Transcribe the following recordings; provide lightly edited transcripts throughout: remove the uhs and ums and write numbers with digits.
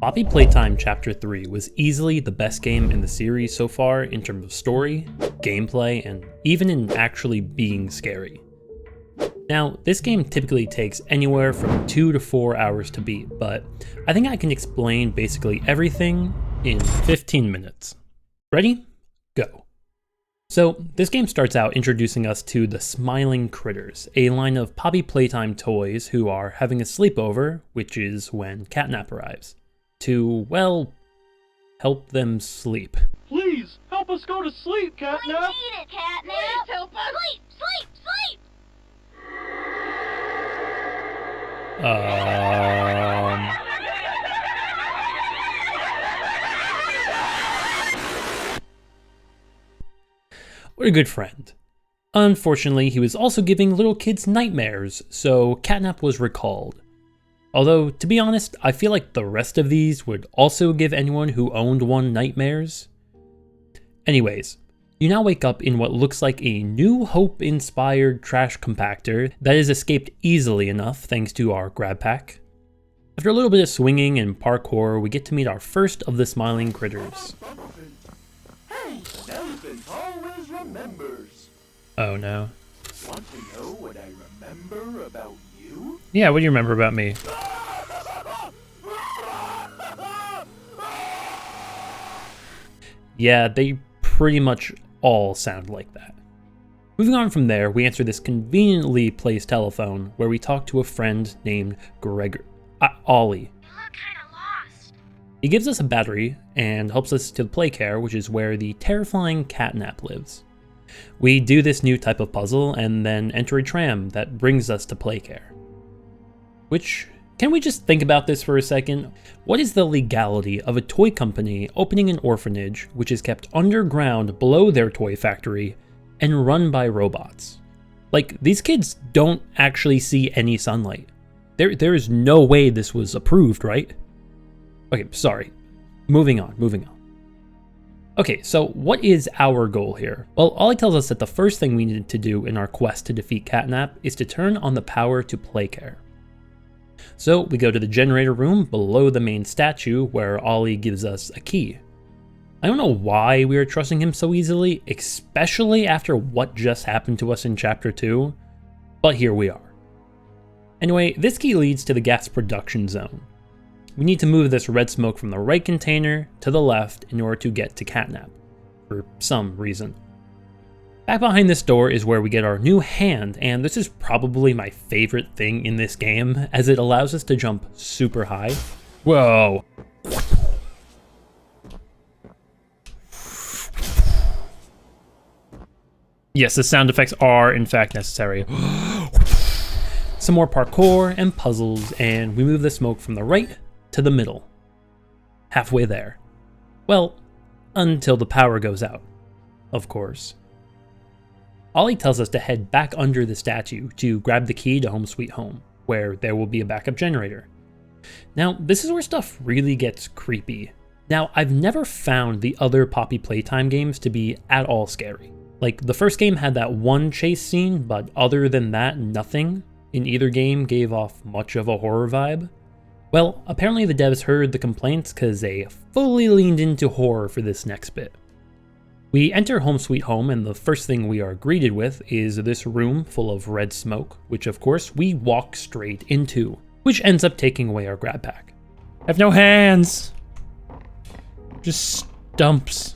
Poppy Playtime Chapter 3 was easily the best game in the series so far in terms of story, gameplay, and even in actually being scary. Now, this game typically takes anywhere from 2 to 4 hours to beat, but I think I can explain basically everything in 15 minutes. Ready? Go. So, this game starts out introducing us to the Smiling Critters, a line of Poppy Playtime toys who are having a sleepover, which is when Catnap arrives, to, well, help them sleep. Please, help us go to sleep, Catnap! We need it, Catnap! Please help us! Sleep! Sleep! Sleep! What a good friend. Unfortunately, he was also giving little kids nightmares, so Catnap was recalled. Although, to be honest, I feel like the rest of these would also give anyone who owned one nightmares. Anyways, you now wake up in what looks like a New Hope-inspired trash compactor that has escaped easily enough thanks to our grab pack. After a little bit of swinging and parkour, we get to meet our first of the Smiling Critters. Hey, Elephant always remembers. Oh no. Want to know what I remember about you? Yeah, what do you remember about me? Yeah, they pretty much all sound like that. Moving on from there, we answer this conveniently placed telephone where we talk to a friend named Ollie. You look kinda lost. He gives us a battery and helps us to the play care, which is where the terrifying Catnap lives. We do this new type of puzzle and then enter a tram that brings us to play care. Which, can we just think about this for a second? What is the legality of a toy company opening an orphanage which is kept underground below their toy factory and run by robots? Like, these kids don't actually see any sunlight. There is no way this was approved, right? Okay, sorry. Moving on. Okay, so what is our goal here? Well, Ollie tells us that the first thing we needed to do in our quest to defeat Catnap is to turn on the power to play care. So we go to the generator room below the main statue where Ollie gives us a key. I don't know why we are trusting him so easily, especially after what just happened to us in Chapter 2, but here we are. Anyway, this key leads to the gas production zone. We need to move this red smoke from the right container to the left in order to get to Catnap, for some reason. Back behind this door is where we get our new hand, and this is probably my favorite thing in this game, as it allows us to jump super high. Whoa! Yes, the sound effects are in fact necessary. Some more parkour and puzzles, and we move the smoke from the right to the middle. Halfway there. Well, until the power goes out, of course. Ollie tells us to head back under the statue to grab the key to Home Sweet Home, where there will be a backup generator. Now, this is where stuff really gets creepy. Now, I've never found the other Poppy Playtime games to be at all scary. Like, the first game had that one chase scene, but other than that, nothing in either game gave off much of a horror vibe. Well, apparently the devs heard the complaints because they fully leaned into horror for this next bit. We enter Home Sweet Home, and the first thing we are greeted with is this room full of red smoke, which of course we walk straight into, which ends up taking away our grab pack. I have no hands! Just stumps.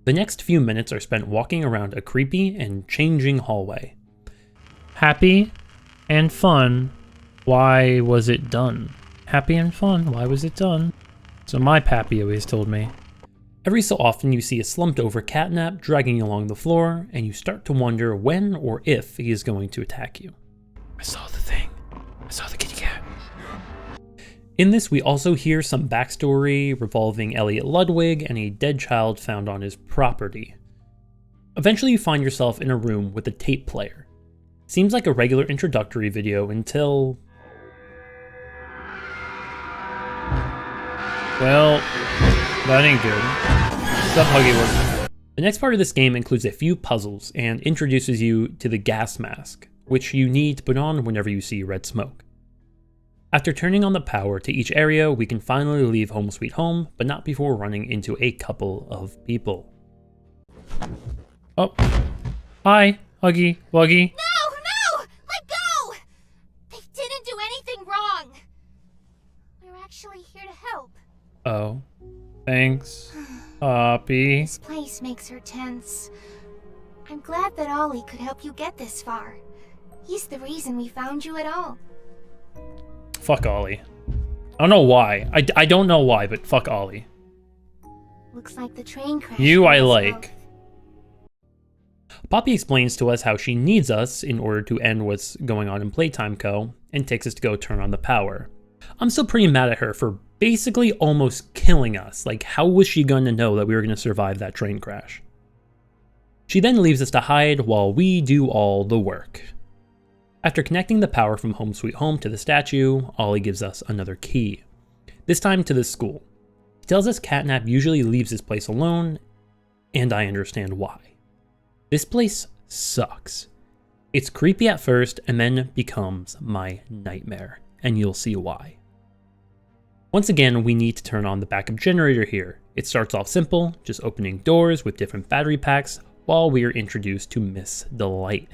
The next few minutes are spent walking around a creepy and changing hallway. Happy and fun. Why was it done? Happy and fun. Why was it done? So my pappy always told me. Every so often you see a slumped over Catnap dragging along the floor, and you start to wonder when or if he is going to attack you. I saw the thing. I saw the kitty cat. In this, we also hear some backstory revolving Elliot Ludwig and a dead child found on his property. Eventually you find yourself in a room with a tape player. Seems like a regular introductory video until... well, that ain't good. Stop hugging one. The next part of this game includes a few puzzles and introduces you to the gas mask, which you need to put on whenever you see red smoke. After turning on the power to each area, we can finally leave Home Sweet Home, but not before running into a couple of people. Oh. Hi, Huggy Wuggy. No, no! Let go! They didn't do anything wrong. We're actually here to help. Oh. Thanks, Poppy. This place makes her tense. I'm glad that Ollie could help you get this far. He's the reason we found you at all. Fuck Ollie. I don't know why. I don't know why, but fuck Ollie. Looks like the train crash. You I like. Poppy explains to us how she needs us in order to end what's going on in Playtime Co. and takes us to go turn on the power. I'm still pretty mad at her for basically almost killing us. Like, how was she going to know that we were going to survive that train crash? She then leaves us to hide while we do all the work. After connecting the power from Home Sweet Home to the statue, Ollie gives us another key. This time to the school. He tells us Catnap usually leaves this place alone, and I understand why. This place sucks. It's creepy at first and then becomes my nightmare, and you'll see why. Once again, we need to turn on the backup generator here. It starts off simple, just opening doors with different battery packs while we are introduced to Miss Delight.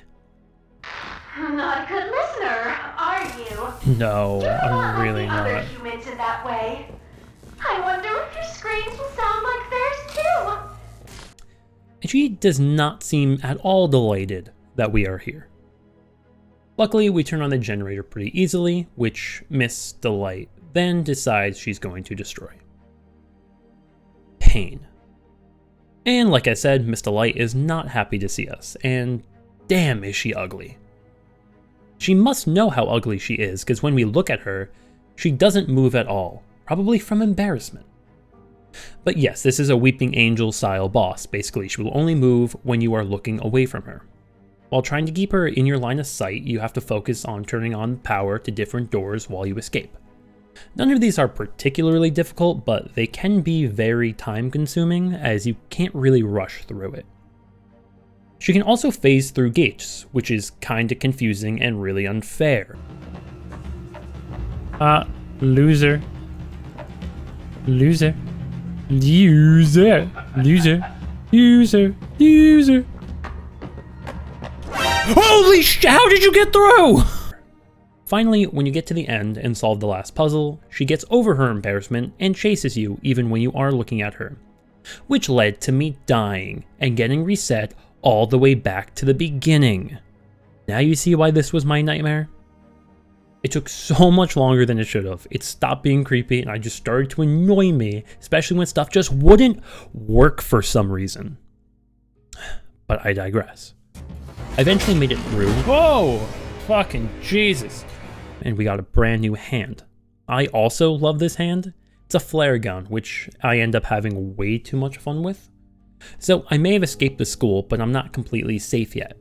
Not a good listener, are you? No, I'm really other not. humans in that way. I wonder if your screams will sound like theirs too. And she does not seem at all delighted that we are here. Luckily, we turn on the generator pretty easily, which Miss Delight then decides she's going to destroy. Pain. And like I said, Miss Delight is not happy to see us, and damn is she ugly. She must know how ugly she is, because when we look at her, she doesn't move at all, probably from embarrassment. But yes, this is a Weeping Angel style boss. Basically, she will only move when you are looking away from her. While trying to keep her in your line of sight, you have to focus on turning on power to different doors while you escape. None of these are particularly difficult, but they can be very time consuming as you can't really rush through it. She can also phase through gates, which is kinda confusing and really unfair. Loser. Loser. Loser. Loser. Loser. Loser. Holy shit, how did you get through? Finally, when you get to the end and solve the last puzzle, she gets over her embarrassment and chases you even when you are looking at her, which led to me dying and getting reset all the way back to the beginning. Now you see why this was my nightmare? It took so much longer than it should have. It stopped being creepy and I just started to annoy me, especially when stuff just wouldn't work for some reason. But I digress. I eventually made it through. Whoa! Fucking Jesus. And we got a brand new hand. I also love this hand. It's a flare gun, which I end up having way too much fun with. So I may have escaped the school, but I'm not completely safe yet.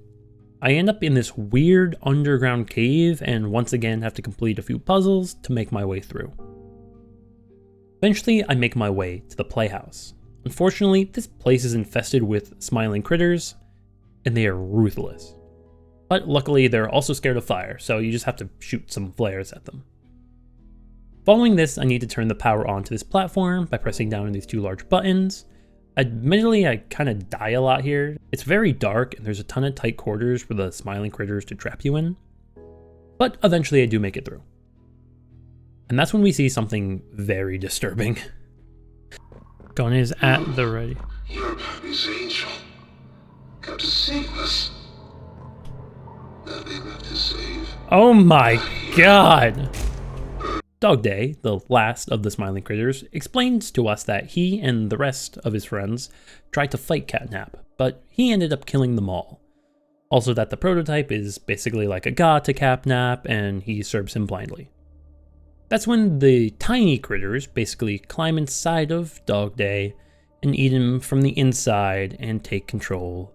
I end up in this weird underground cave and once again have to complete a few puzzles to make my way through. Eventually, I make my way to the playhouse. Unfortunately, this place is infested with smiling critters, and they are ruthless. But luckily, they're also scared of fire, so you just have to shoot some flares at them. Following this, I need to turn the power on to this platform by pressing down on these two large buttons. Admittedly, I kind of die a lot here. It's very dark, and there's a ton of tight quarters for the smiling critters to trap you in. But eventually, I do make it through. And that's when we see something very disturbing. Gun is at the ready. You're Poppy's angel. Come to save us. Nothing left to save. Oh my god! Dog Day, the last of the smiling critters, explains to us that he and the rest of his friends tried to fight Catnap, but he ended up killing them all. Also that the prototype is basically like a god to Catnap and he serves him blindly. That's when the tiny critters basically climb inside of Dog Day and eat him from the inside and take control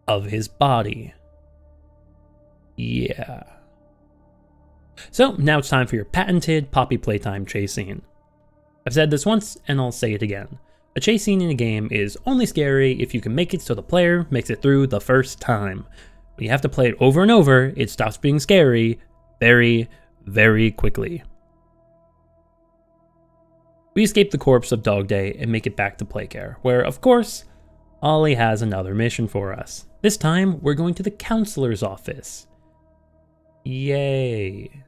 of his body. Yeah. So now it's time for your patented Poppy Playtime chase scene. I've said this once and I'll say it again. A chase scene in a game is only scary if you can make it so the player makes it through the first time. When you have to play it over and over, it stops being scary very, very quickly. We escape the corpse of Dog Day and make it back to Playcare, where, of course, Ollie has another mission for us. This time, we're going to the counselor's office. Yay.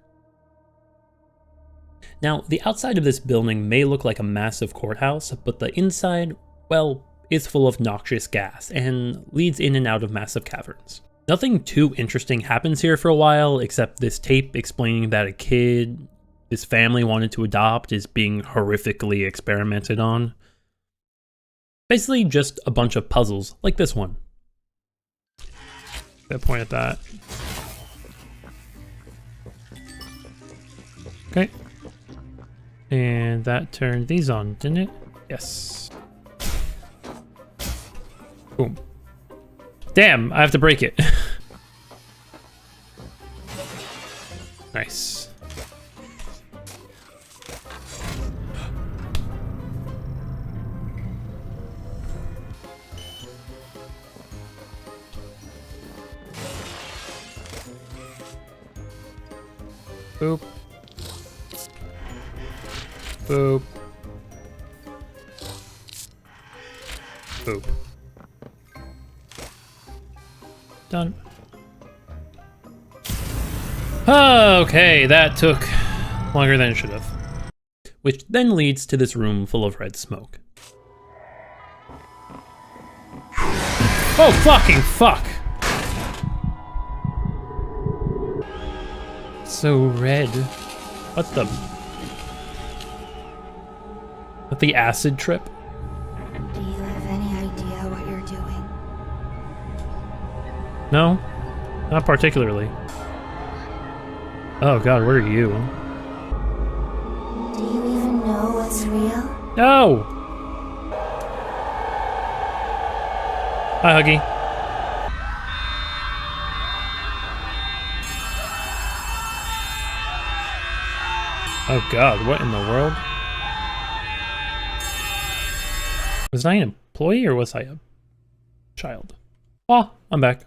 Now, the outside of this building may look like a massive courthouse, but the inside, well, is full of noxious gas and leads in and out of massive caverns. Nothing too interesting happens here for a while, except this tape explaining that a kid this family wanted to adopt is being horrifically experimented on. Basically just a bunch of puzzles, like this one. That point at that. Okay. And that turned these on, didn't it? Yes. Boom. Damn, I have to break it. Nice. Boop. Boop. Boop. Done. Okay, that took longer than it should have. Which then leads to this room full of red smoke. Oh, fucking fuck! So red. What's the... What, the acid trip? Do you have any idea what you're doing? No, not particularly. Oh god, what are you? Do you even know what's real? No! Hi, Huggy. Oh god, what in the world? Was I an employee or was I a child? Oh, I'm back.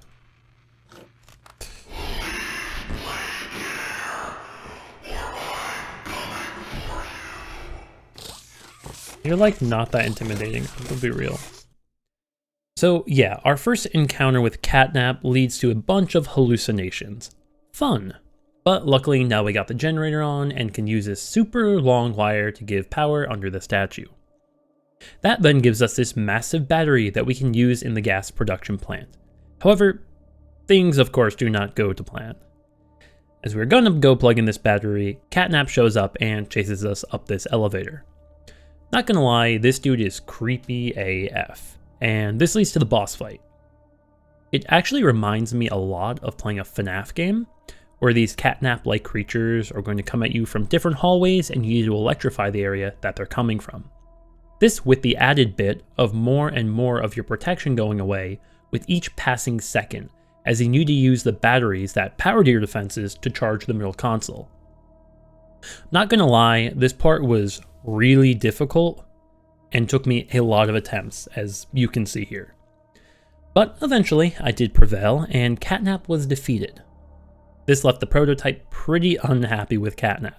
You're like not that intimidating, to be real. So yeah, our first encounter with Catnap leads to a bunch of hallucinations. Fun. But luckily now we got the generator on and can use this super long wire to give power under the statue. That then gives us this massive battery that we can use in the gas production plant. However, things of course do not go to plan. As we're gonna go plug in this battery, Catnap shows up and chases us up this elevator. Not gonna lie, this dude is creepy AF, and this leads to the boss fight. It actually reminds me a lot of playing a FNAF game, where these catnap-like creatures are going to come at you from different hallways and you need to electrify the area that they're coming from. This with the added bit of more and more of your protection going away with each passing second, as you need to use the batteries that powered your defenses to charge the middle console. Not gonna lie, this part was really difficult and took me a lot of attempts, as you can see here. But eventually I did prevail and Catnap was defeated. This left the prototype pretty unhappy with Catnap.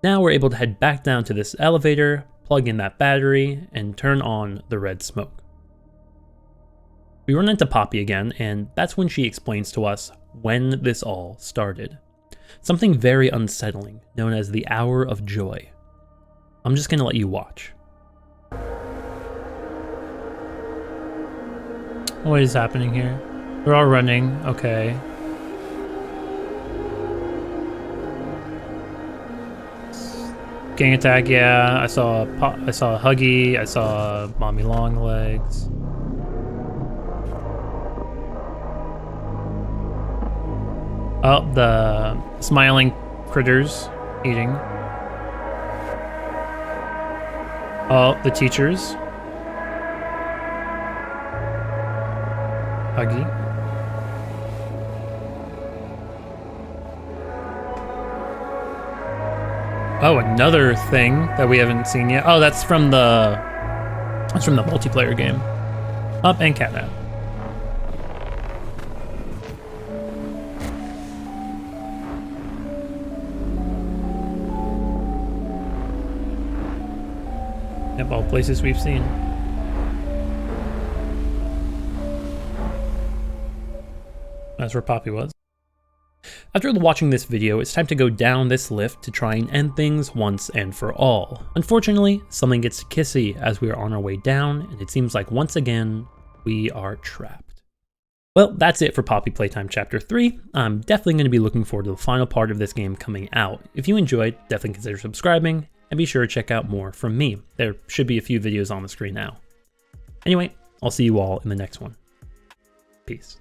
Now we're able to head back down to this elevator, plug in that battery, and turn on the red smoke. We run into Poppy again, and that's when she explains to us when this all started. Something very unsettling, known as the Hour of Joy. I'm just gonna let you watch. What is happening here? We're all running, okay. Gang attack, yeah. I saw Huggy, I saw Mommy Longlegs. Oh, the smiling critters eating. Oh, the teachers. Huggy. Oh, another thing that we haven't seen yet. Oh, that's from the multiplayer game. Up and Catnap. Yep, all places we've seen. That's where Poppy was. After watching this video, it's time to go down this lift to try and end things once and for all. Unfortunately, something gets kissy as we are on our way down, and it seems like once again, we are trapped. Well, that's it for Poppy Playtime Chapter 3. I'm definitely going to be looking forward to the final part of this game coming out. If you enjoyed, definitely consider subscribing, and be sure to check out more from me. There should be a few videos on the screen now. Anyway, I'll see you all in the next one. Peace.